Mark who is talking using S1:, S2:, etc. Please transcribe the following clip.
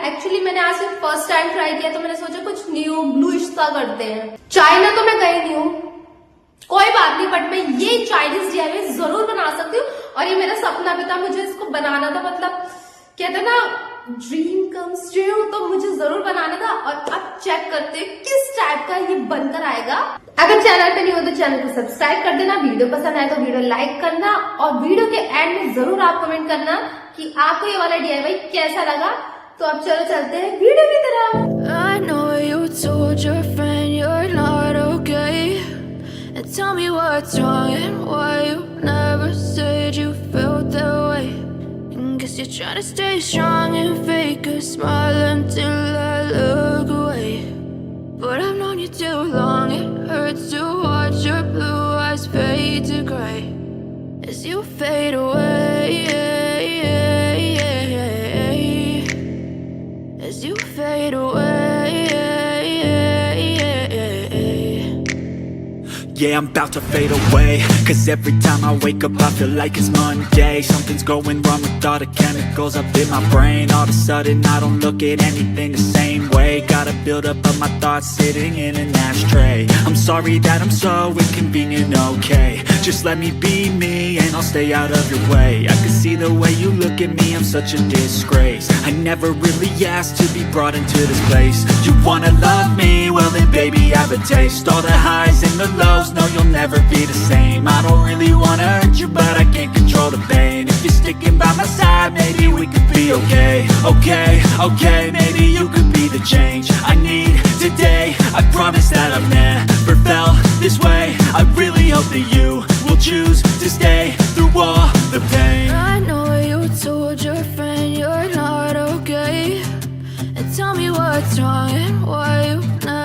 S1: Actually मैंने आज first time try किया तो मैंने सोचा कुछ न्यू ब्लूइश सा करते हैं। चाइना तो मैं गई नहीं हूँ, कोई बात नहीं, बट मैं ये चाइनीज डीआईवाई जरूर बना सकती हूँ और ये मेरा सपना भी था, मुझे इसको बनाना था। मतलब कहते हैं ना ड्रीम कम्स ट्रू, तो मुझे जरूर बनाना था। और अब चेक करते हैं किस टाइप का ये बनकर आएगा। अगर चैनल पे नहीं हो तो चैनल को सब्सक्राइब कर देना, वीडियो पसंद आए तो वीडियो लाइक करना और वीडियो के एंड में जरूर आप कमेंट करना कि आपको ये वाला डीआईवाई कैसा लगा। तो अब चलो चलते हैं वीडियो की तरफ।
S2: I know you told your friend you're not okay, and tell me what's wrong and why you never said you felt that way. And guess you're trying to stay strong and fake a smile until I look away. But I've known you too long, it hurts to watch your blue eyes fade to gray as you fade away. As you fade away.
S3: Yeah, I'm about to fade away, 'cause every time I wake up I feel like it's Monday. Something's going wrong with all the chemicals up in my brain. All of a sudden I don't look at anything the same way. Gotta build up of my thoughts sitting in an ashtray. I'm sorry that I'm so inconvenient, okay? Just let me be me and I'll stay out of your way. I can see the way you look at me, I'm such a disgrace. I never really asked to be brought into this place. You wanna love me? Well then baby have a taste. All the highs and the lows, no you'll never be the same. I don't really wanna hurt you but I can't control the pain. If you're sticking by my side, maybe we could be okay. Okay, maybe you could be the change I need today. I promise that I've never felt this way. I really hope that you will choose to stay through all the pain.
S2: I know you told your friend you're not okay, and tell me what's wrong and why you never